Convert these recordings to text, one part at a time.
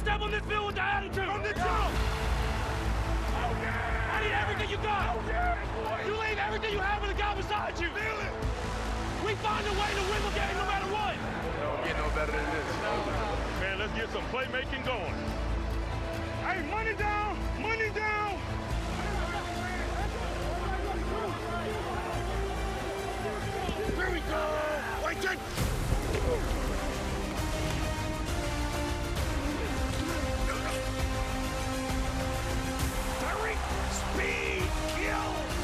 step on this field with the attitude. From the jump. I need everything you got. You leave everything you have with the guy beside you. Feel it. We find a way to win the game no matter what. Don't get no better than this. Man, let's get some playmaking going. Hey, money down, money down. Here we go. Wait, Jake. Speed kills!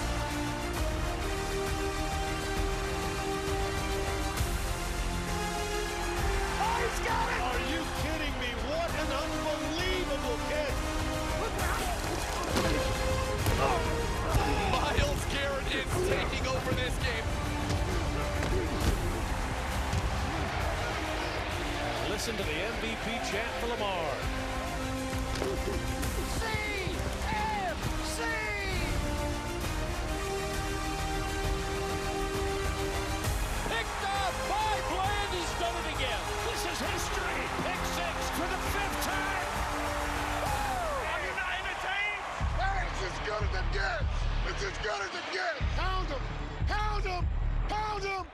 Oh, he's got it! Are you kidding me? What an unbelievable catch! Myles Garrett is taking over this game. Listen to the MVP chant for Lamar. History. Pick six for the 5th time. Are you not entertained? It's as good as it gets. It's as good as it gets. Pound him. Pound him. Pound him.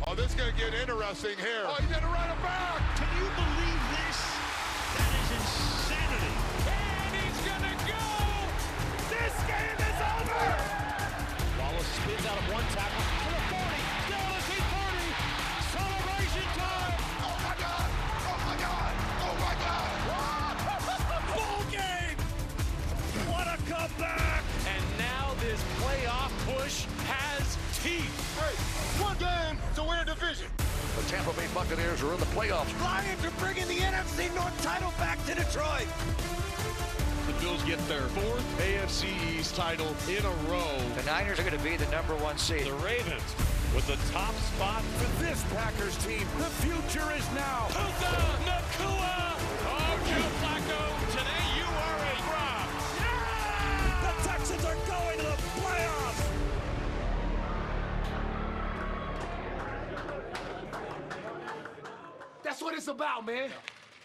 Oh, this is going to get interesting here. Oh, he's going to run it back. Can you believe this? That is insanity. And he's going to go. This game is over. Wallace spins out of one tackle to the 40. Still is he 30. Celebration time. Oh, my God. Oh, my God. Oh, my God. Full game. What a comeback. And now this playoff push has teeth. Hey, one game to win a division. The Tampa Bay Buccaneers are in the playoffs. Lions are bringing the NFC North title back to Detroit. The Bills get their 4th AFC East title in a row. The Niners are going to be the #1 seed. The Ravens with the top spot for this Packers team. The future is now. Puka Nacua. Oh, Joe Flacco, today you are a prop. Yeah! The Texans are going to the playoffs. That's what it's about, man.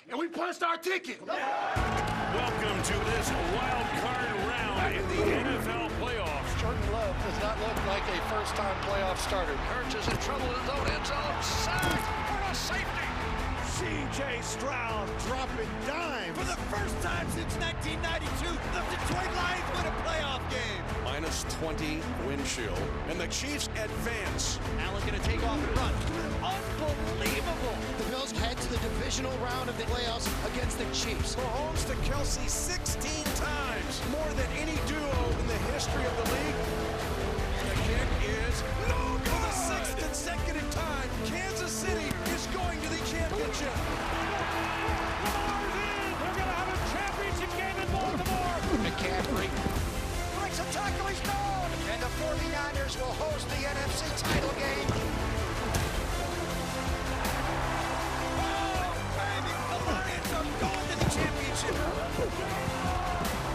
And we punched our ticket. Welcome to this wild card round in the NFL playoffs. Jordan Love does not look like a first-time playoff starter. Hurts is in trouble in his own end zone. Sack for a safety. C.J. Stroud dropping dimes. For the first time since 1992, the Detroit Lions win a playoff game. -20 wind chill. And the Chiefs advance. Allen going to take off and run. Unbelievable. The Bills head to the divisional round of the playoffs against the Chiefs. Mahomes to Kelsey 16 times. More than any duo in the history of the league. And the kick is no good. For the 6th consecutive time, Kansas City is going to the championship. Lamar's in. We're going to have a championship game in Baltimore. McCaffrey breaks a tackle, he's down. And the 49ers will host the NFC title game.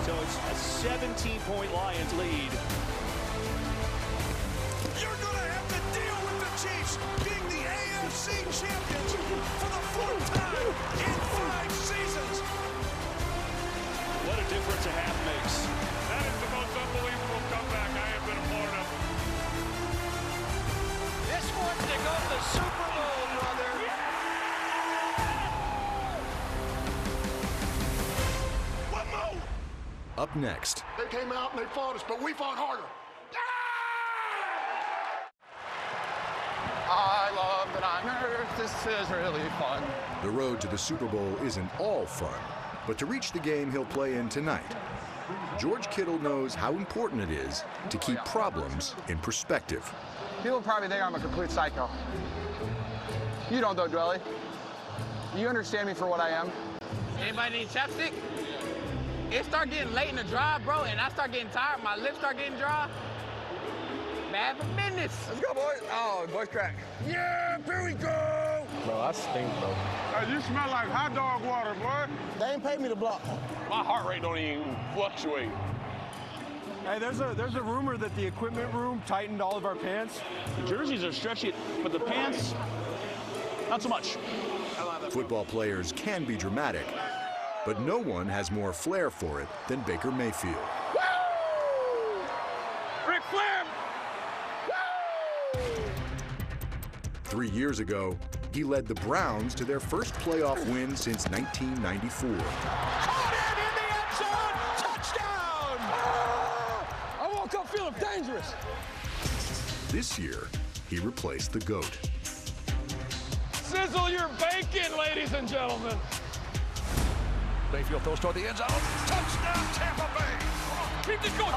So it's a 17-point Lions lead. You're going to have to deal with the Chiefs being the AFC champions for the 4th time in 5 seasons. What a difference a half makes. That is the most unbelievable comeback I have been a part of. This one's to go to the Super Bowl, brother. What more? Up next. They came out and they fought us, but we fought harder. I love the Niners. This is really fun. The road to the Super Bowl isn't all fun, but to reach the game he'll play in tonight, George Kittle knows how important it is to keep problems in perspective. People probably think I'm a complete psycho. You don't though, Dwelly. You understand me for what I am. Anybody need chapstick? It start getting late in the drive, bro, and I start getting tired. My lips start getting dry. Bad for business. Let's go, boys. Oh, voice crack. Yeah, here we go. Bro, I stink, bro. You smell like hot dog water, boy. They ain't paid me to block. My heart rate don't even fluctuate. Hey, there's a rumor that the equipment room tightened all of our pants. The jerseys are stretchy, but the pants, not so much. I love the Football players can be dramatic, but no one has more flair for it than Baker Mayfield. Ric Flair! 3 years ago, he led the Browns to their first playoff win since 1994. Caught it in the end zone! Touchdown! I woke up feeling dangerous. This year, he replaced the GOAT. Sizzle your bacon, ladies and gentlemen. Mayfield throws toward the end zone. Touchdown, Tampa Bay! Keep this going.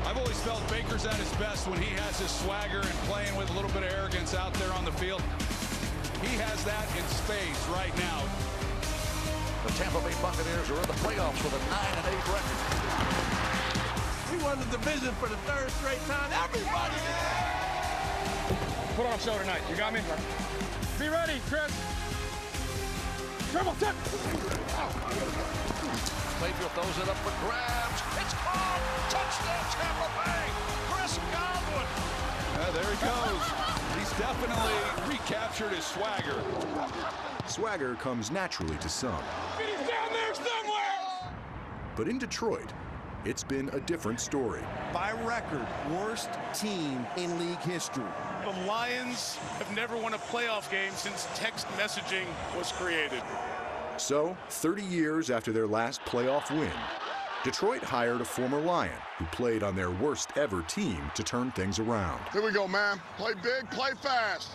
I've always felt Baker's at his best when he has his swagger and playing with a little bit of arrogance out there on the field. He has that in spades right now. The Tampa Bay Buccaneers are in the playoffs with a 9-8 record. We won the division for the third straight time. Everybody Put on a show tonight. You got me? Be ready, Chris. Triple tip. Mayfield throws it up for grabs. It's caught. Touchdown, Tampa Bay. Chris Godwin. There he goes. He's definitely recaptured his swagger. Swagger comes naturally to some. He's down there somewhere. But in Detroit, it's been a different story. By record, worst team in league history. The Lions have never won a playoff game since text messaging was created. So, 30 years after their last playoff win, Detroit hired a former Lion who played on their worst ever team to turn things around. Here we go, man. Play big, play fast.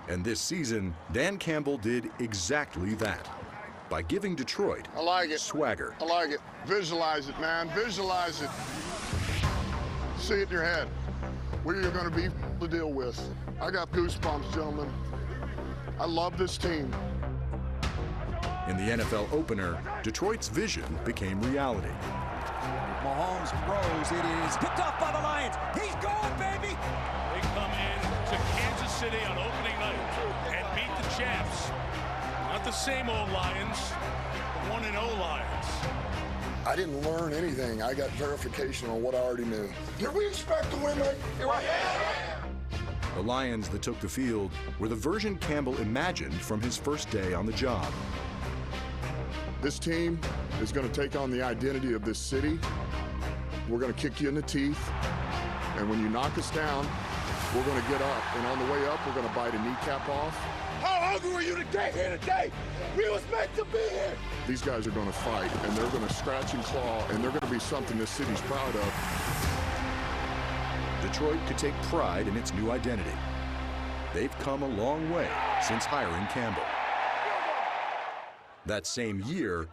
And this season, Dan Campbell did exactly that by giving Detroit I like it. swagger. I like it. Visualize it, man. Visualize it. See it in your head. What are you going to be to deal with? I got goosebumps, gentlemen. I love this team. In the NFL opener, Detroit's vision became reality. Mahomes throws. It is picked off by the Lions. He's going, baby. They come in to Kansas City on opening night and beat the champs. Not the same old Lions, the 1-0 Lions. I didn't learn anything. I got verification on what I already knew. Did we expect to win that? The Lions that took the field were the version Campbell imagined from his first day on the job. This team is going to take on the identity of this city. We're going to kick you in the teeth. And when you knock us down, we're going to get up. And on the way up, we're going to bite a kneecap off. How hungry were you to get here today? We was meant to be here. These guys are going to fight, and they're going to scratch and claw, and they're going to be something this city's proud of. Detroit could take pride in its new identity. They've come a long way since hiring Campbell. That same year,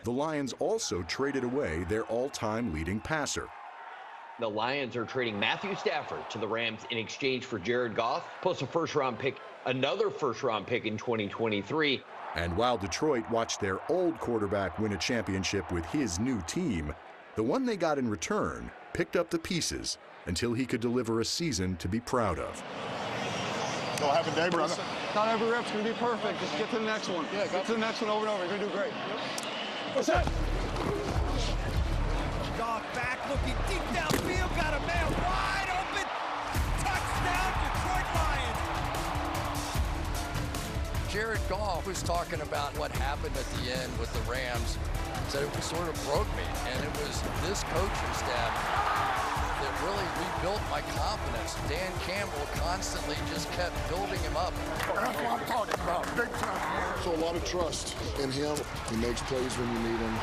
the Lions also traded away their all-time leading passer. The Lions are trading Matthew Stafford to the Rams in exchange for Jared Goff, plus a first-round pick, another first-round pick in 2023. And while Detroit watched their old quarterback win a championship with his new team, the one they got in return picked up the pieces until he could deliver a season to be proud of. Go have a day, brother. Not every rep's going to be perfect. Just get to the next one. Yeah, get to the next one over and over. You're going to do great. What's that? Goff back, looking deep downfield, got a man wide open. Touchdown, Detroit Lions. Jared Goff was talking about what happened at the end with the Rams. Said it sort of broke me, and it was this coaching staff that really rebuilt my confidence. Dan Campbell constantly just kept building him up. That's what I'm talking about, big time. So a lot of trust in him. He makes plays when you need him.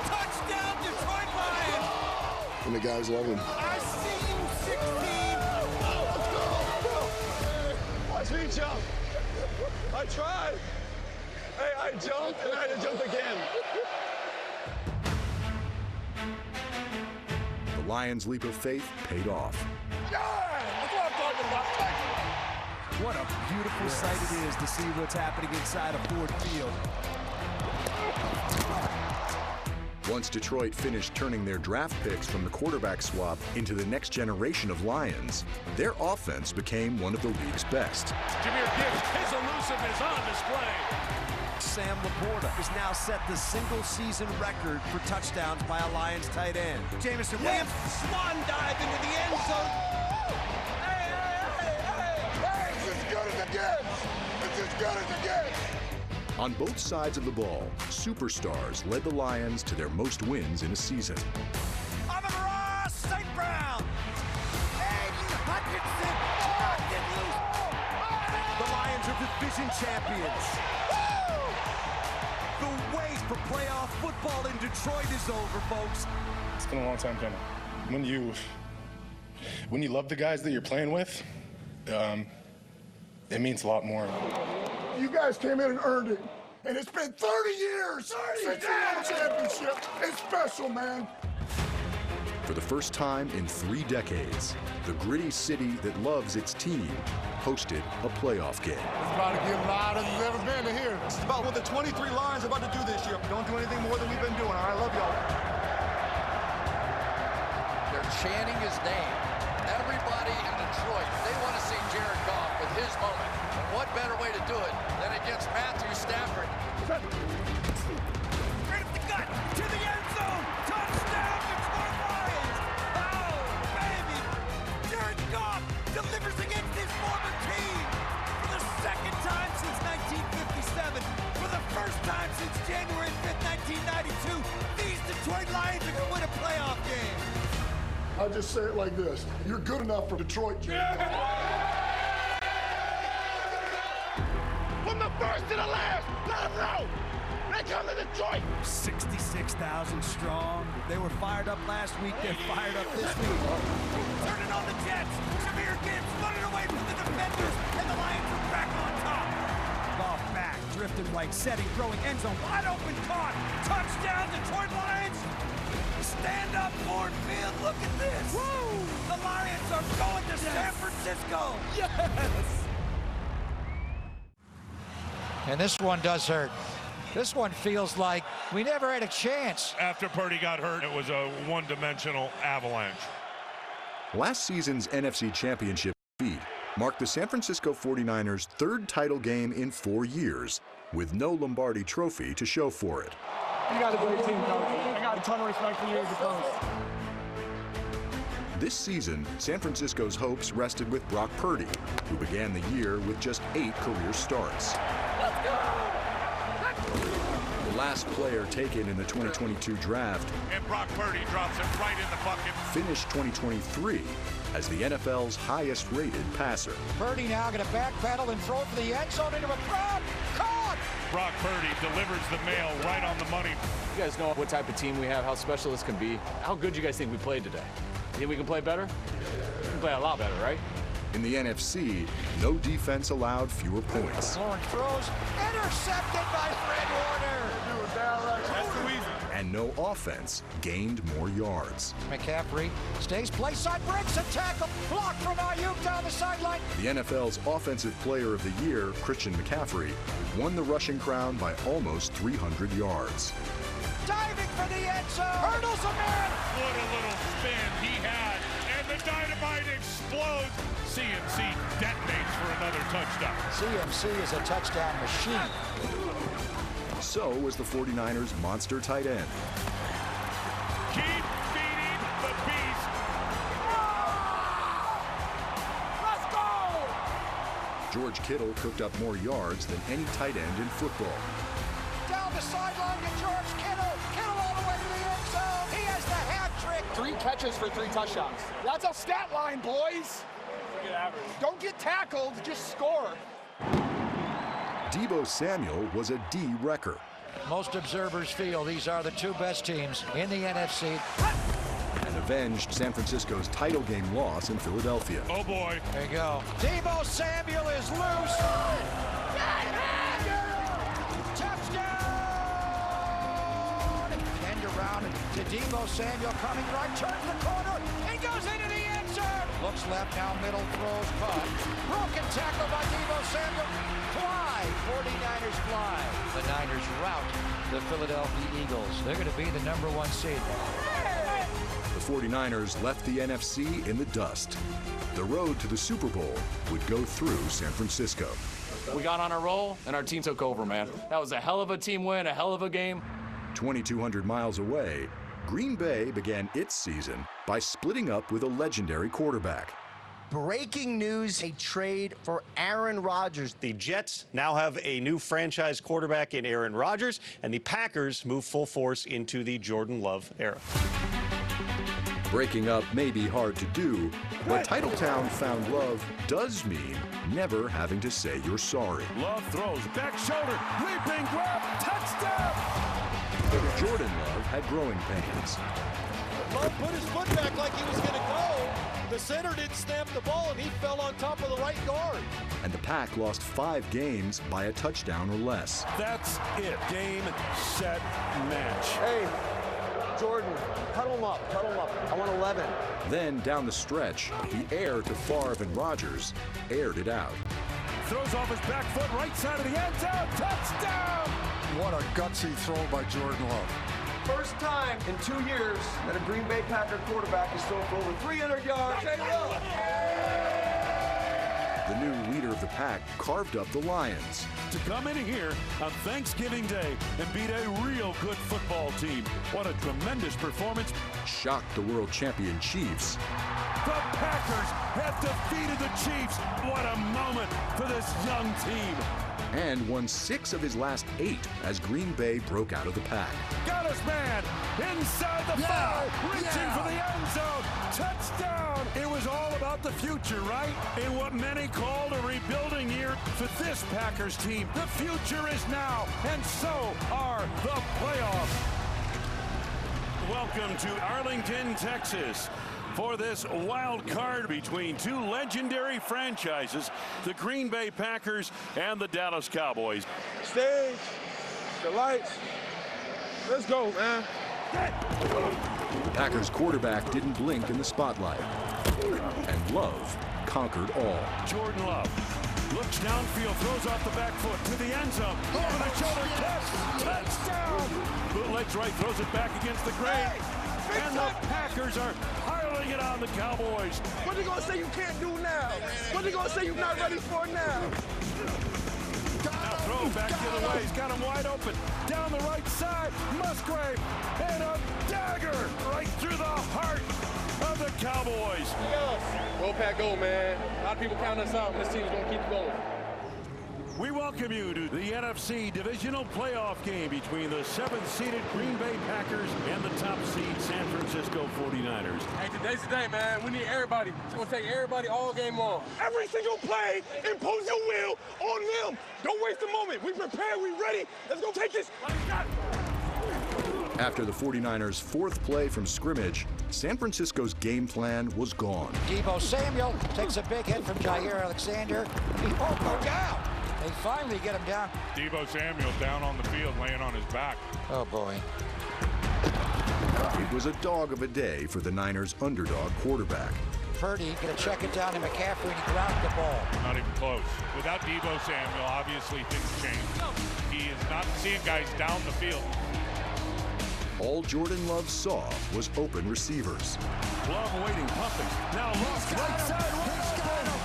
Touchdown, Detroit Lions! And the guys love him. I see you, 16! Watch me jump. I tried. Hey, I jumped and I had to jump again. The Lions' leap of faith paid off. That's what I'm talking about. What a beautiful sight it is to see what's happening inside of Ford Field. Once Detroit finished turning their draft picks from the quarterback swap into the next generation of Lions, their offense became one of the league's best. Jahmyr Gibbs, his elusiveness on display. Sam Laporta has now set the single-season record for touchdowns by a Lions tight end. Jameson Williams, swan dive into the end zone. Hey, get it again. On both sides of the ball, superstars led the Lions to their most wins in a season. Amon-Ra St. Brown. Aiden Hutchinson knocked it loose. The Lions are division champions. The wait for playoff football in Detroit is over, folks. It's been a long time coming. When you love the guys that you're playing with, it means a lot more. You guys came in and earned it. And it's been 30 years since you won a championship. It's special, man. For the first time in 3 decades, the gritty city that loves its team hosted a playoff game. It's about to get loud as it's ever been to here. It's about what the 23 Lions are about to do this year. Don't do anything more than we've been doing, all right? I love y'all. They're chanting his name. Everybody in Detroit, they want to see Jared Goff with his moment. And what better way to do it than against Matthew Stafford? Straight up the gut, to the end zone. Touchdown, Detroit Lions. Oh, baby. Jared Goff delivers against his former team. For the second time since 1957, for the first time since January 5th, 1992, these Detroit Lions are going to win a playoff game. I'll just say it like this. You're good enough for Detroit, Jim. From the first to the last, let them know. They come to Detroit. 66,000 strong. They were fired up last week. They're fired up this week. Turning on the Jets. Jameer Gibbs running away from the defenders, and the Lions are back on top. Ball back, drifting right, setting, throwing, end zone, wide open, caught. Touchdown, Detroit Lions. Stand up, Ford Field. Look at this. Woo! The Lions are going to San Francisco. Yes! And this one does hurt. This one feels like we never had a chance. After Purdy got hurt, it was a one-dimensional avalanche. Last season's NFC Championship defeat marked the San Francisco 49ers' 3rd title game in 4 years, with no Lombardi trophy to show for it. You got a great team, coach. I got a ton of respect for you as a coach. This season, San Francisco's hopes rested with Brock Purdy, who began the year with just 8 career starts. Let's go! The last player taken in the 2022 draft, And Brock Purdy drops it right in the bucket. finished 2023 as the NFL's highest-rated passer. Purdy now going to backpedal and throw it for the end zone into a crowd. Caught! Brock Purdy delivers the mail right on the money. You guys know what type of team we have, how special this can be. How good do you guys think we played today? You think we can play better? We can play a lot better, right? In the NFC, no defense allowed fewer points. Lawrence throws, intercepted by Fred Warner. That's the reason. And no offense gained more yards. McCaffrey stays place side, breaks a tackle, blocked from Ayuk down the sideline. The NFL's Offensive Player of the Year, Christian McCaffrey, won the rushing crown by almost 300 yards. Diving for the end zone, hurdles a man. What a little spin he had, and the dynamite explodes. CMC detonates for another touchdown. CMC is a touchdown machine. So was the 49ers' monster tight end. Keep feeding the beast. Let's go! George Kittle cooked up more yards than any tight end in football. Down the sideline to George Kittle. Kittle all the way to the end zone. He has the hat trick. 3 catches for 3 touchdowns. That's a stat line, boys. Don't get tackled, just score. Deebo Samuel was a D wrecker. Most observers feel these are the 2 best teams in the NFC. And avenged San Francisco's title game loss in Philadelphia. Oh boy. There you go. Deebo Samuel is loose. Touchdown! End around to Deebo Samuel coming right, turns the corner, and goes into the end zone. Looks left, now middle, throws, caught. Broken tackle by Deebo Samuel. Fly, 49ers fly. The Niners rout the Philadelphia Eagles. They're going to be the #1 seed. The 49ers left the NFC in the dust. The road to the Super Bowl would go through San Francisco. We got on a roll, and our team took over, man. That was a hell of a team win, a hell of a game. 2,200 miles away, Green Bay began its season by splitting up with a legendary quarterback. Breaking news, a trade for Aaron Rodgers. The Jets now have a new franchise quarterback in Aaron Rodgers, and the Packers move full force into the Jordan Love era. Breaking up may be hard to do, but Titletown found Love does mean never having to say you're sorry. Love throws, back shoulder, leaping grab, touchdown! Jordan Love had growing pains. Love put his foot back like he was going to go. The center didn't snap the ball, and he fell on top of the right guard. And the Pack lost 5 games by a touchdown or less. That's it. Game, set, match. Hey, Jordan, huddle him up, huddle him up. I want 11. Then down the stretch, the heir to Favre and Rodgers aired it out. Throws off his back foot, right side of the end zone, touchdown! What a gutsy throw by Jordan Love. First time in 2 years that a Green Bay Packer quarterback has thrown for over 300 yards. Hey, look! The new leader of the Pack carved up the Lions. To come in here on Thanksgiving Day and beat a real good football team. What a tremendous performance. Shocked the world champion Chiefs. The Packers have defeated the Chiefs. What a moment for this young team. And won 6 of his last 8 as Green Bay broke out of the Pack. Got his man inside the 5, reaching for the end zone. Touchdown! It was all about the future, right? In what many called a rebuilding year for this Packers team. The future is now, and so are the playoffs. Welcome to Arlington, Texas, for this wild card between 2 legendary franchises, the Green Bay Packers and the Dallas Cowboys. Stage, the lights, let's go, man. Packers quarterback didn't blink in the spotlight, and Love conquered all. Jordan Love looks downfield, throws off the back foot to the end zone, over the shoulder, catch, touchdown! Bootlegs right, throws it back against the grain. And the Packers are piling it on the Cowboys. What they gonna say you can't do now? What they gonna say you're not ready for now? Now throw back the other way. He's got him wide open. Down the right side, Musgrave, and a dagger right through the heart of the Cowboys. Go Pack, go, man. A lot of people counting us out, and this team's gonna keep going. We welcome you to the NFC divisional playoff game between the 7th-seeded Green Bay Packers and the top-seed San Francisco 49ers. Hey, today's the day, man. We need everybody. It's going to take everybody all game long. Every single play, impose your will on them. Don't waste a moment. We prepared. We ready. Let's go take this. After the 49ers' 4th play from scrimmage, San Francisco's game plan was gone. Deebo Samuel takes a big hit from Jair Alexander. He won't go down. They finally get him down. Deebo Samuel down on the field, laying on his back. Oh, boy. It was a dog of a day for the Niners' underdog quarterback. Purdy gonna check it down to McCaffrey, and he grounded the ball. Not even close. Without Deebo Samuel, obviously things change. He is not seeing guys down the field. All Jordan Love saw was open receivers. Love waiting, pumping. Now lost right side,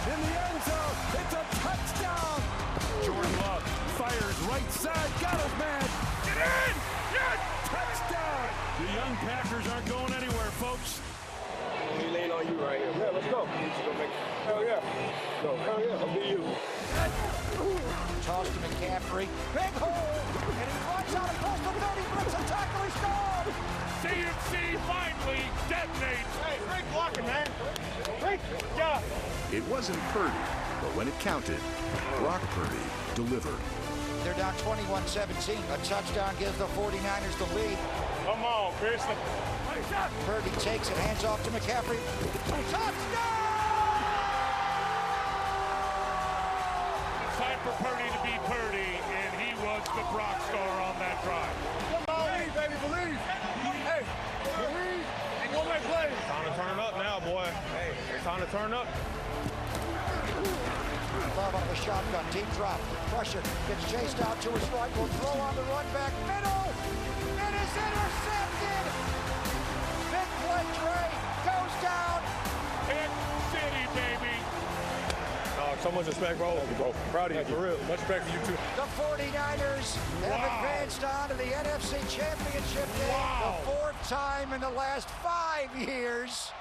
in the end zone. It's a touchdown. Jordan Love fires right side, got his man. Get in! Yes! Touchdown! The young Packers aren't going anywhere, folks. We lean on you right here. Yeah, let's go. Hell yeah. Go. Hell yeah. I'll be you. Toss to McCaffrey. Big hole. And he flies out across the 30. Breaks a tackle. He's gone. CMC finally detonates. Hey, great blocking, man. Great job. It wasn't Purdy, but when it counted, Brock Purdy delivered. They're down 21-17. A touchdown gives the 49ers the lead. Come on, Chris. Purdy takes it, hands off to McCaffrey. Touchdown! Time for Purdy to be Purdy, and he was the rock star on that drive. Believe, baby, believe. Hey, believe and go make plays. Time to turn up now, boy. Hey, it's time to turn up. Love on the shotgun, deep drop, pressure, gets chased out to his right, will throw on the run back, middle, it is intercepted! Big play, Trey, goes down! Hit City, baby! So much respect, bro. Proud of you, for real. Much respect to you, too. The 49ers have advanced on to the NFC Championship game, the 4th time in the last 5 years.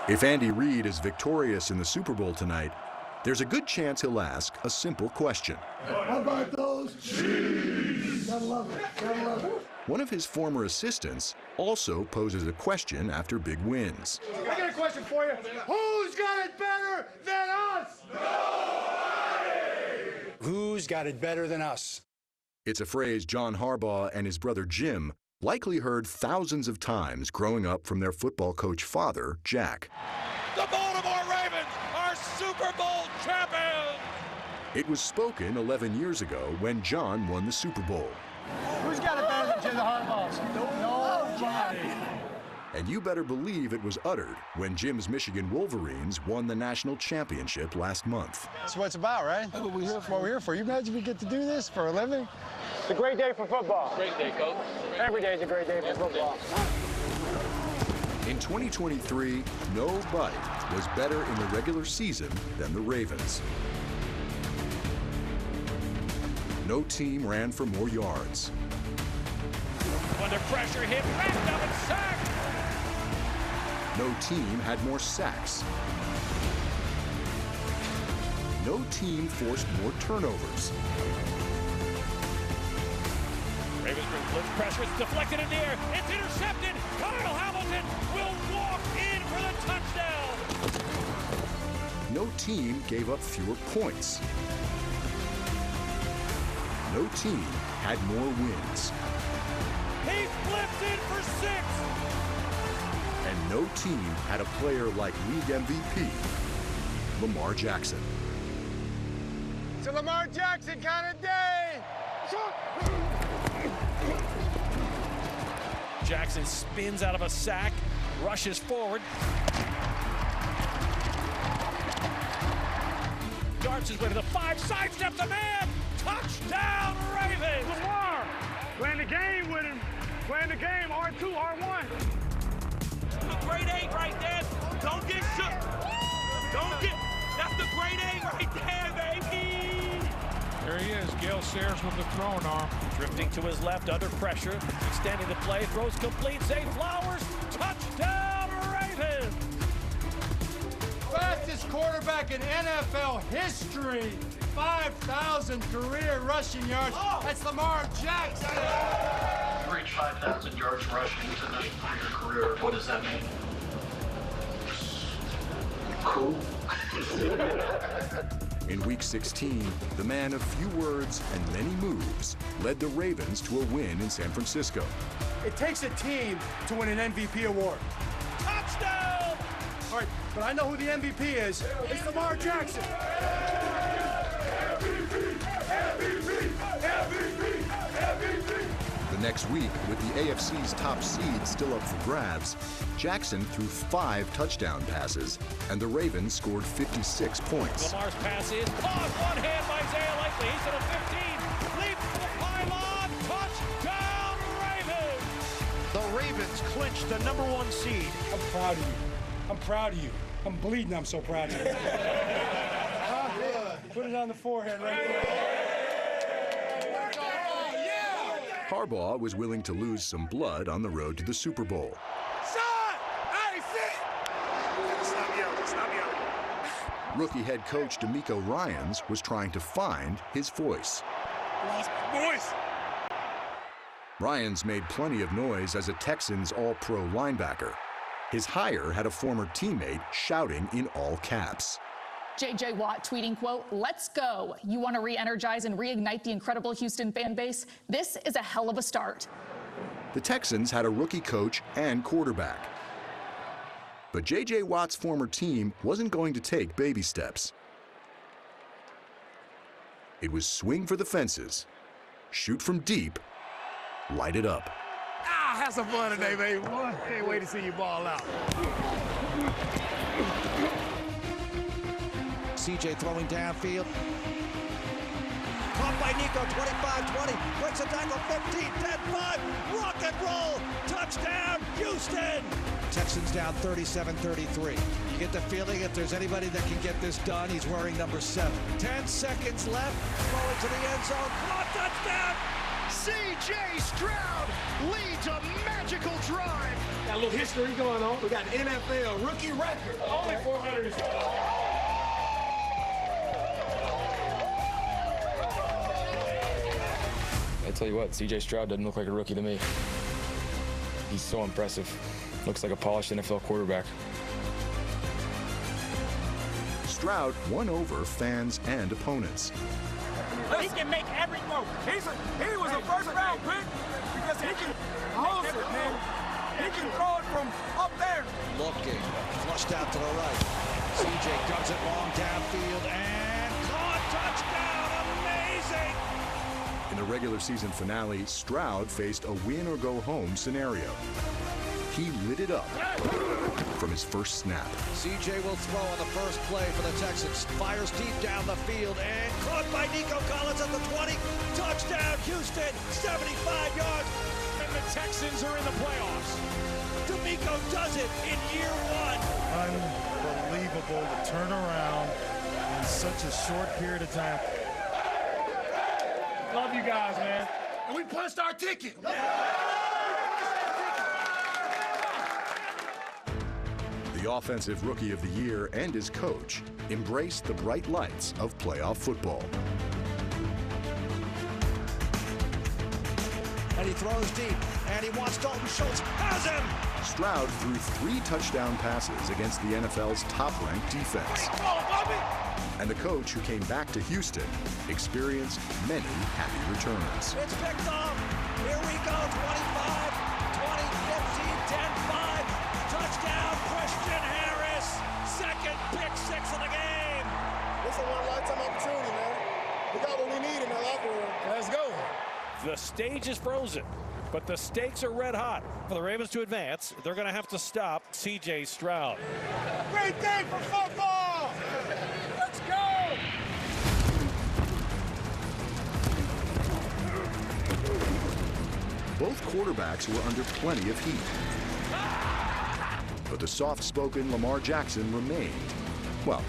If Andy Reid is victorious in the Super Bowl tonight, there's a good chance he'll ask a simple question. How about those Chiefs? Gotta love it. Gotta love it. One of his former assistants also poses a question after big wins. I got a question for you. Who's got it better than us? Nobody! Who's got it better than us? It's a phrase John Harbaugh and his brother Jim likely heard thousands of times growing up from their football coach father, Jack. The Baltimore Ravens are Super Bowl champions! It was spoken 11 years ago when John won the Super Bowl. Who's got it better than the Harbaughs? Nobody. And you better believe it was uttered when Jim's Michigan Wolverines won the national championship last month. That's what it's about, right? That's what we're here for. What we're here for. You imagine we get to do this for a living? It's a great day for football. Great day, Coach. Every day is a great day for football. In 2023, nobody was better in the regular season than the Ravens. No team ran for more yards. Under pressure, hit, backed up and sacked. No team had more sacks. No team forced more turnovers. Ravens bring blitz pressure, it's deflected in the air, it's intercepted. Kyle Hamilton will walk in for the touchdown. No team gave up fewer points. No team had more wins. He flips in for 6. And no team had a player like league MVP, Lamar Jackson. It's a Lamar Jackson kind of day. Jackson spins out of a sack, rushes forward. Darts his way to the 5, sidesteps a man. Touchdown, Ravens! Lamar, playing the game with him. Playing the game, R2, R1. The grade 8 right there. Don't get shook. That's the grade 8 right there, baby. There he is, Gale Sayers with the throwing arm. Drifting to his left, under pressure. Extending the play, throws complete. Zay Flowers, touchdown, Ravens! Fastest quarterback in NFL history. 5,000 career rushing yards. That's Lamar Jackson. Reach 5,000 yards rushing tonight for your career. What does that mean? Cool. In Week 16, the man of few words and many moves led the Ravens to a win in San Francisco. It takes a team to win an MVP award. Touchdown! All right, but I know who the MVP is. It's Lamar Jackson. The next week, with the AFC's top seed still up for grabs, Jackson threw 5 touchdown passes, and the Ravens scored 56 points. Lamar's pass is caught, one hand by Isaiah Likely. He's at a 15, leaps to the pylon, touchdown, Ravens! The Ravens clinch the #1 seed. I'm proud of you. I'm proud of you. I'm bleeding, I'm so proud of you. Put it on the forehead right there. Harbaugh was willing to lose some blood on the road to the Super Bowl. Rookie head coach DeMeco Ryans was trying to find his voice. Lost my voice. Ryans made plenty of noise as a Texans All-Pro linebacker. His hire had a former teammate shouting in all caps. J.J. Watt tweeting, quote, "Let's go. You want to re-energize and reignite the incredible Houston fan base? This is a hell of a start." The Texans had a rookie coach and quarterback. But J.J. Watt's former team wasn't going to take baby steps. It was swing for the fences, shoot from deep, light it up. Have some fun today, baby. Can't wait to see you ball out. CJ throwing downfield. Caught by Nico, 25-20. Breaks a tackle, 15, 10-5. Rock and roll. Touchdown, Houston. Texans down 37-33. You get the feeling if there's anybody that can get this done, he's wearing number 7. 10 seconds left. Throw it to the end zone. Touchdown. C.J. Stroud leads a magical drive. Got a little history going on. We got an NFL rookie record. Only 400. I tell you what, C.J. Stroud doesn't look like a rookie to me. He's so impressive. Looks like a polished NFL quarterback. Stroud won over fans and opponents. He can make every throw. He was a first-round pick because he can hold it, man. He can throw it from up there. Looking, flushed out to the right. CJ does it long downfield and caught. Touchdown. Amazing. In the regular season finale, Stroud faced a win-or-go-home scenario. He lit it up from his first snap. CJ will throw on the first play for the Texans. Fires deep down the field and caught by Nico Collins at the 20. Touchdown, Houston, 75 yards. And the Texans are in the playoffs. D'Amico does it in year one. Unbelievable to turn around in such a short period of time. Love you guys, man. And we punched our ticket. The Offensive Rookie of the Year and his coach embraced the bright lights of playoff football. And he throws deep, and he wants Dalton Schultz. Has him! Stroud threw 3 touchdown passes against the NFL's top-ranked defense. And the coach who came back to Houston experienced many happy returns. It's picked off. Here we go, 25, 20, 15, 10, 5. Touchdown, Christian Harris. Second pick six of the game. This is a one-lifetime opportunity, man. We got what we need in that locker room. Let's go. The stage is frozen, but the stakes are red hot. For the Ravens to advance, they're going to have to stop C.J. Stroud. Great day for football. Let's go. Both quarterbacks were under plenty of heat. But the soft-spoken Lamar Jackson remained, well,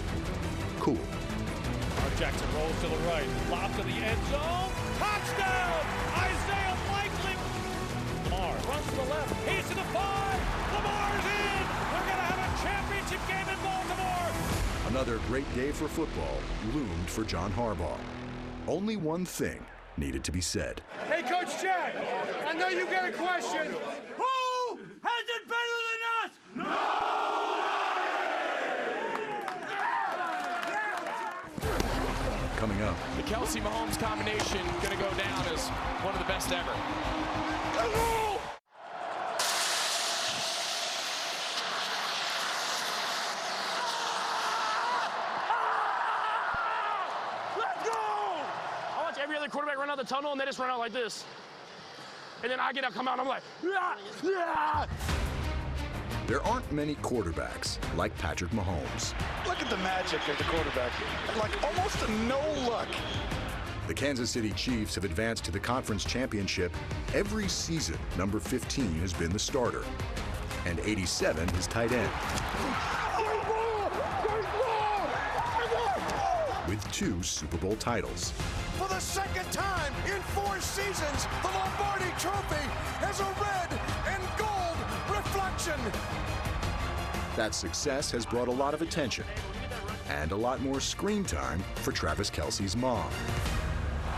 cool. Lamar Jackson rolls to the right, lob to the end zone, touchdown! Isaiah Likely. Lamar runs to the left, he's to the 5, Lamar's in! We're going to have a championship game in Baltimore! Another great day for football loomed for John Harbaugh. Only one thing needed to be said. Hey, Coach Jack, I know you got a question. Who has it better than us? Coming up, The Kelsey-Mahomes combination going to go down as one of the best ever. Let's go. I watch every other quarterback run out the tunnel, and they just run out like this. And then I get up, come out, and I'm like, yeah. there aren't many quarterbacks like Patrick Mahomes. Look at the magic of the quarterback. Like almost a no look. The Kansas City Chiefs have advanced to the conference championship every season. Number 15 has been the starter, and 87 is tight end. With 2 Super Bowl titles. For the second time in 4 seasons, the Lombardi Trophy has a red and gold reflection. That success has brought a lot of attention and a lot more screen time for Travis Kelce's mom.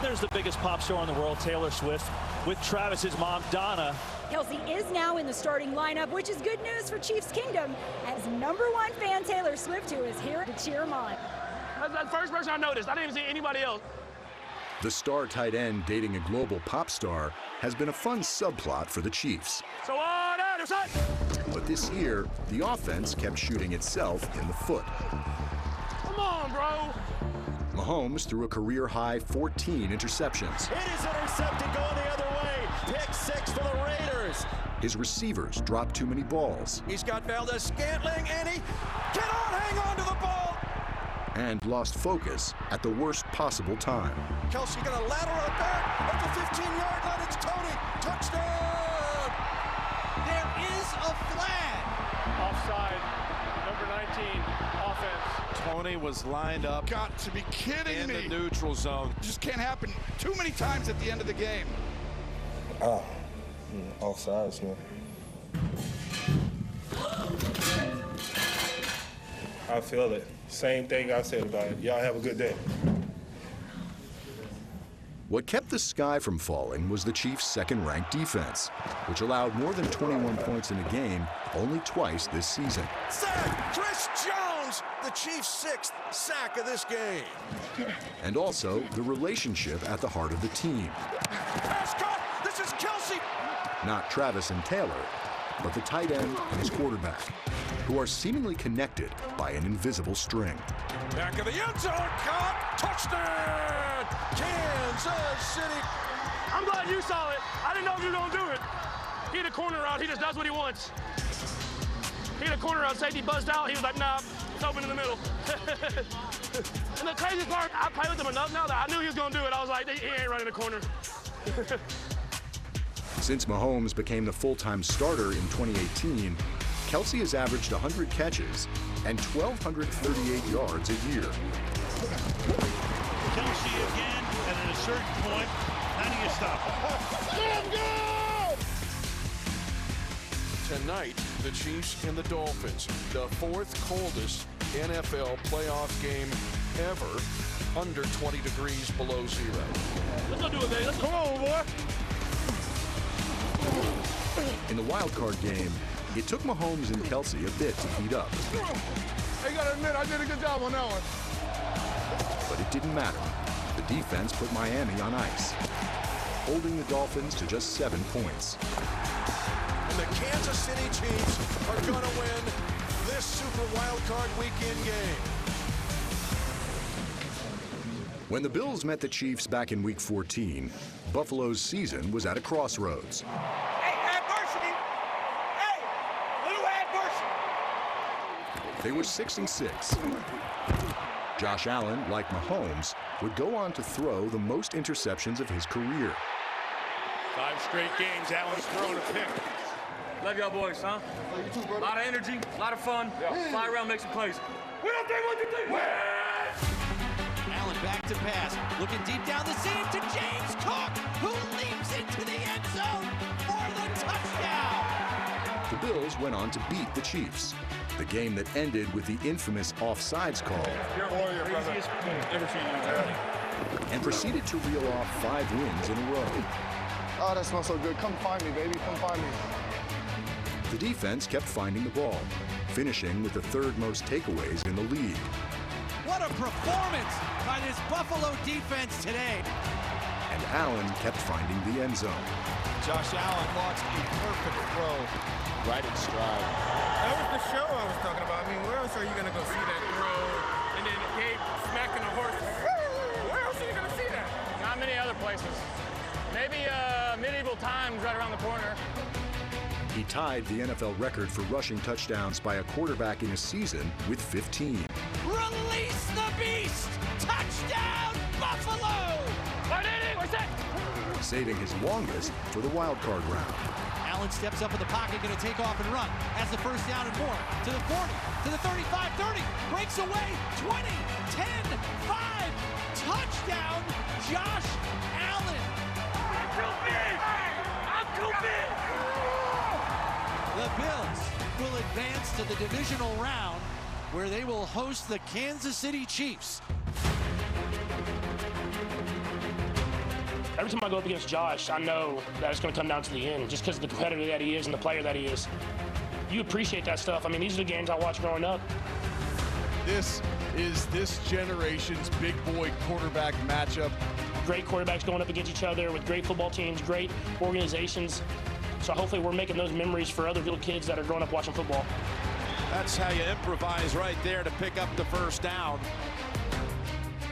There's the biggest pop star in the world, Taylor Swift, with Travis's mom, Donna. Kelsey is now in the starting lineup, which is good news for Chiefs Kingdom, as #1 fan Taylor Swift, who is here to cheer him on. That's the first person I noticed. I didn't even see anybody else. The star tight end dating a global pop star has been a fun subplot for the Chiefs. So on, Anderson! But this year, the offense kept shooting itself in the foot. Come on, bro. Mahomes threw a career-high 14 interceptions. It is intercepted going the other way. Pick 6 for the Raiders. His receivers dropped too many balls He's got Valdez-Scantling, and he cannot hang on to the ball. and lost focus at the worst possible time. Kelsey gonna lateral it back at the 15-yard line. It's Tony. Touchdown! There is a flag. Offside, number 19, offense. Tony was lined up. Got to be kidding in me. the neutral zone. Just can't happen too many times at the end of the game. All sides, man. I feel it. Same thing I said about it. Y'all have a good day. What kept the sky from falling was the Chiefs' second-ranked defense, which allowed more than 21 points in a game only twice this season. Sack! Chris Jones, the Chiefs' sixth sack of this game. And also the relationship at the heart of the team. Pass caught! This is Kelsey! Not Travis and Taylor, but the tight end and his quarterback, who are seemingly connected by an invisible string. Back of the end zone, caught, touchdown, Kansas City. I'm glad you saw it. I didn't know if you were gonna do it. He had a corner route, he just does what he wants. He had a corner route, safety buzzed out, he was like, nah, it's open in the middle. And the craziest part, I played with him enough now that I knew he was gonna do it. I was like, he ain't running the corner. Since Mahomes became the full-time starter in 2018, Kelsey has averaged 100 catches and 1,238 yards a year. Kelsey again, and at a certain point, how do you stop him? Tonight, the Chiefs and the Dolphins, the fourth coldest NFL playoff game ever, under 20 degrees below zero. Let's go do it, baby. Let's come on, boy. In the wild card game, it took Mahomes and Kelsey a bit to heat up. I gotta admit, I did a good job on that one. But it didn't matter. The defense put Miami on ice, holding the Dolphins to just 7 points. And the Kansas City Chiefs are gonna win this Super Wild Card Weekend game. When the Bills met the Chiefs back in Week 14, Buffalo's season was at a crossroads. They were 6-6. Josh Allen, like Mahomes, would go on to throw the most interceptions of his career. 5 straight games, Allen's thrown a pick. Love y'all boys, huh? You too, brother. A lot of energy, a lot of fun. Yeah. Fly around, make some plays. We don't think what you think. Allen back to pass, looking deep down the seam to James Cook, who leaps into the end zone for the touchdown. The Bills went on to beat the Chiefs, the game that ended with the infamous offsides call, and proceeded to reel off 5 wins in a row. Oh, that smells so good. Come find me, baby. Come find me. The defense kept finding the ball, finishing with the 3rd most takeaways in the league. What a performance by this Buffalo defense today. And Allen kept finding the end zone. Josh Allen launched a perfect throw. Right in stride. That was the show I was talking about. I mean, where else are you going to go see that throw? And then Gabe smacking the horse. Where else are you going to see that? Not many other places. Maybe medieval times right around the corner. He tied the NFL record for rushing touchdowns by a quarterback in a season with 15. Release the beast! Touchdown, Buffalo! Where's that? Saving his longest for the wild card round. Allen steps up in the pocket, going to take off and run. Has the first down and more. To the 40, to the 35, 30. Breaks away. 20, 10, 5. Touchdown, Josh Allen. I'm too big! I'm too big! The Bills will advance to the divisional round where they will host the Kansas City Chiefs. Every time I go up against Josh, I know that it's going to come down to the end, just because of the competitor that he is and the player that he is. You appreciate that stuff. I mean, these are the games I watched growing up. This is this generation's big boy quarterback matchup. Great quarterbacks going up against each other with great football teams, great organizations. So hopefully we're making those memories for other little kids that are growing up watching football. That's how you improvise right there to pick up the first down.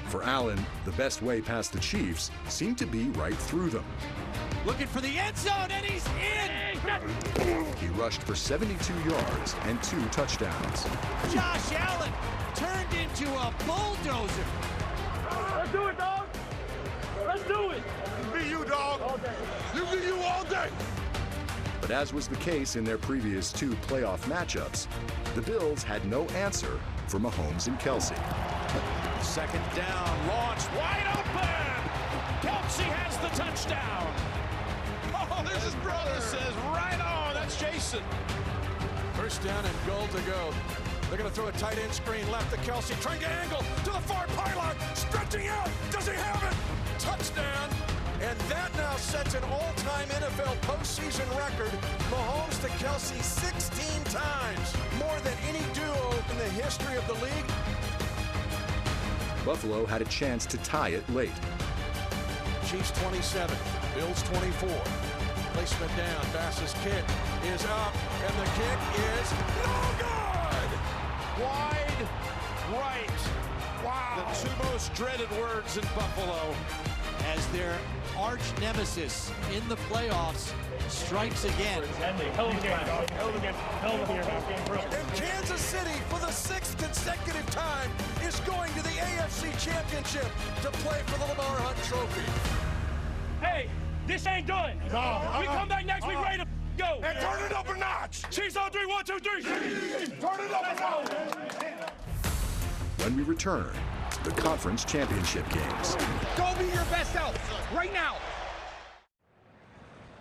For Allen, the best way past the Chiefs seemed to be right through them. Looking for the end zone, and he's in! He rushed for 72 yards and 2 touchdowns. Josh Allen turned into a bulldozer. Let's do it, dog. Let's do it. Be you, dog. All day. You be you all day. But as was the case in their previous 2 playoff matchups, the Bills had no answer for Mahomes and Kelsey. Second down, launch wide open. Kelsey has the touchdown. Oh, Wilson. First down and goal to go. They're going to throw a tight end screen left to Kelsey, trying to angle to the far pylon, stretching out. Does he have it? Touchdown. And that now sets an all-time NFL postseason record. Mahomes to Kelsey 16 times, more than any duo in the history of the league. Buffalo had a chance to tie it late. Chiefs 27, Bills 24. Placement down, Bass's kick is up, and the kick is no good! Wide right. Wow. The two most dreaded words in Buffalo as their arch nemesis in the playoffs strikes again. And Kansas City, for the 6th consecutive time, is going to the AFC Championship to play for the Lamar Hunt Trophy. Hey, this ain't done. We come back next week ready to go. And turn it up a notch. Chiefs on 3, 1, 2, 3. Turn it up a notch. When we return, the conference championship games. Go be your best self right now.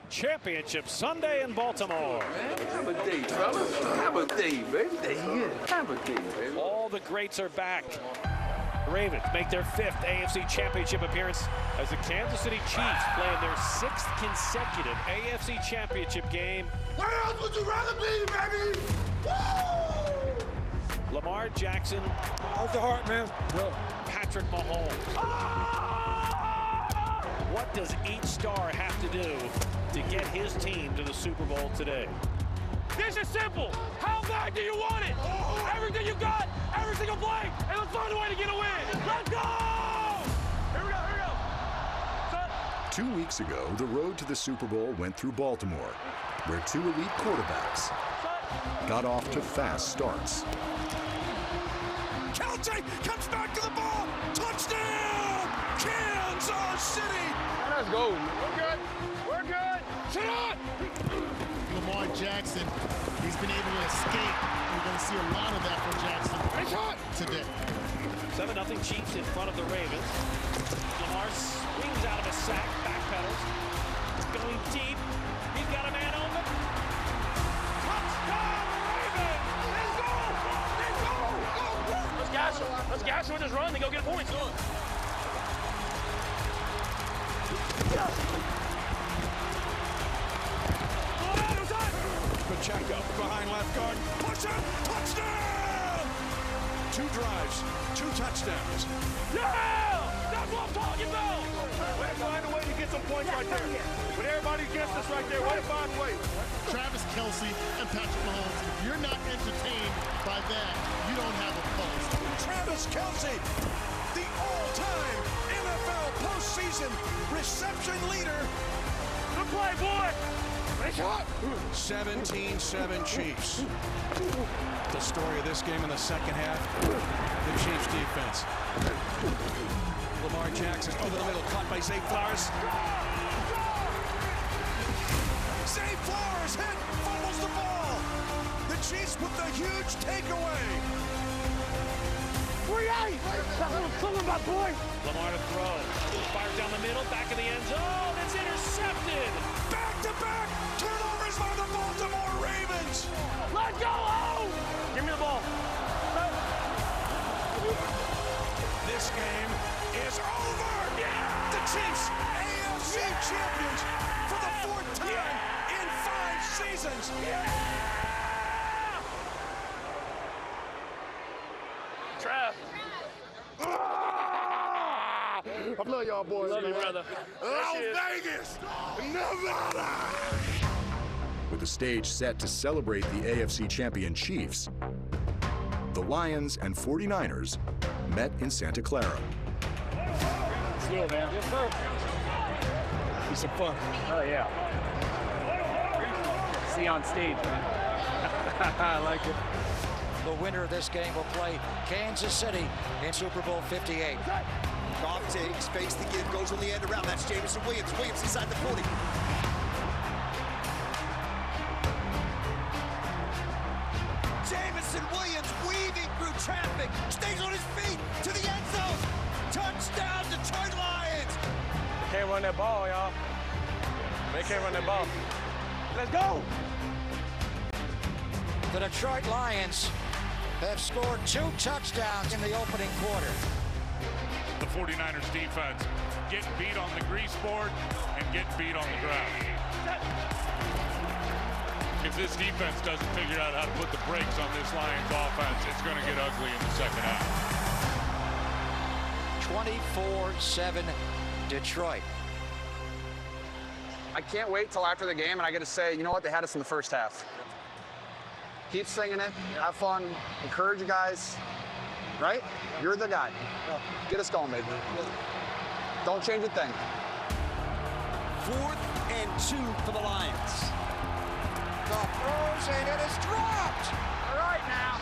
Championship Sunday in Baltimore. Have a day, fellas. Have a day, baby. Have a day, baby. All the greats are back. Ravens make their 5th AFC Championship appearance as the Kansas City Chiefs play in their 6th consecutive AFC Championship game. Where else would you rather be, baby? Woo! Lamar Jackson. How's the heart, man? Patrick Mahomes. What does each star have to do to get his team to the Super Bowl today? This is simple. How bad do you want it? Everything you got, every single play, and let's find a way to get a win. Let's go! Here we go. Set. 2 weeks ago, the road to the Super Bowl went through Baltimore, where 2 elite quarterbacks got off to fast starts. Kelsey comes back to the ball. Touchdown! Kansas City! Let's go. We're good. Sit on! Lamar Jackson, he's been able to escape. We're going to see a lot of that from Jackson today. 7-0 Chiefs in front of the Ravens. Lamar swings out of a sack, backpedals. Going deep. He's got a man open. Touchdown, Ravens! Let's go! Let's go! Let's gas him. Let's gas him with this run. They go get points. Pacheco behind left guard. Push up! Touchdown! 2 drives, 2 touchdowns. Yeah! That's what I'm talking about! Way to find a way to get some points right there. When everybody gets us right there, way to find a way. Travis Kelsey and Patrick Mahomes, if you're not entertained by that, you don't have a pulse. Travis Kelsey, the all-time NFL postseason reception leader. Good play, boy! 17-7 Chiefs. The story of this game in the second half, the Chiefs defense. Lamar Jackson over the middle, caught by Zay Flowers. Zay Flowers hit, fumbles the ball. The Chiefs with the huge takeaway. 3-8! That's what I'm talking about, boy! Lamar to throw. Fires down the middle, back in the end zone. It's intercepted. Back-to-back turnovers by the Baltimore Ravens. Let's go! Oh! Give me the ball. This game is over. Yeah! The Chiefs, AFC champions for the 4th time in 5 seasons. Trav. I love y'all boys. Love you, brother. Las Vegas, Nevada. With the stage set to celebrate the AFC champion Chiefs, the Lions and 49ers met in Santa Clara. Still, man. Yes, sir. Be some fun. Oh, yeah. See you on stage, man. I like it. The winner of this game will play Kansas City in Super Bowl 58. Goff takes, fakes the give, goes on the end around. That's Jameson Williams. Williams inside the 40. Jameson Williams weaving through traffic, stays on his feet to the end zone. Touchdown, Detroit Lions. They can't run that ball, y'all. They can't run that ball. Let's go. The Detroit Lions have scored 2 touchdowns in the opening quarter. The 49ers defense getting beat on the grease board and getting beat on the ground. If this defense doesn't figure out how to put the brakes on this Lions offense, it's going to get ugly in the second half. 24-7 Detroit. I can't wait till after the game and I get to say, you know what, they had us in the first half. Keep singing it, have fun, encourage you guys, right? You're the guy. Get us going, baby. Don't change a thing. 4th and 2 for the Lions. The throws and it is dropped. All right now.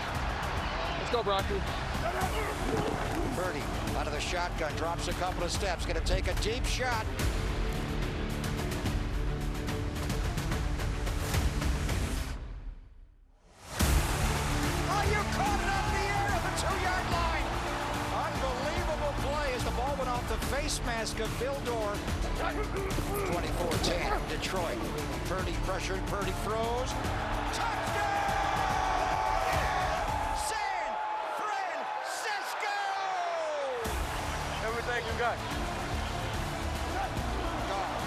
Let's go, Brocky. Purdy out of the shotgun, drops a couple of steps, going to take a deep shot. Oh, you caught it up the air at the 2-yard line. Unbelievable play as the ball went off the face mask of Vildor. 24-10, Detroit. Purdy pressured, Purdy throws. Touchdown! San Francisco! Everything you got.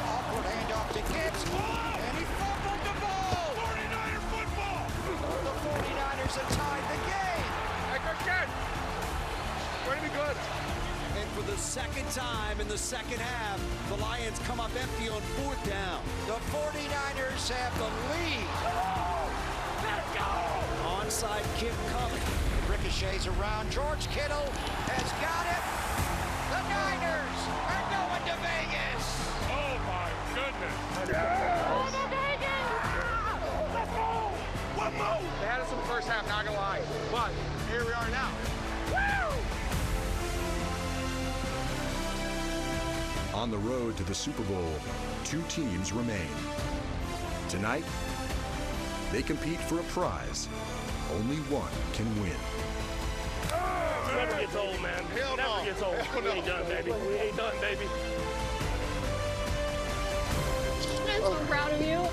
Awkward handoff to Gibbs, and he fumbled the ball! 49er football! The 49ers have tied the game! Hey, good catch! Pretty good. And for the second time in the second half, the Lions come up empty on 4th down. The 49ers have the lead. Let's go! Onside kick coming. Ricochets around. George Kittle has got it. The Niners are going to Vegas. Oh, my goodness. Let's go! One more! They had us in the first half, not gonna lie. But here we are now. Woo! On the road to the Super Bowl, 2 teams remain. Tonight, they compete for a prize only one can win. Never gets old, man. Hell Never no. gets old. Hell We no. ain't done, baby. We ain't done, baby. I'm so proud of you.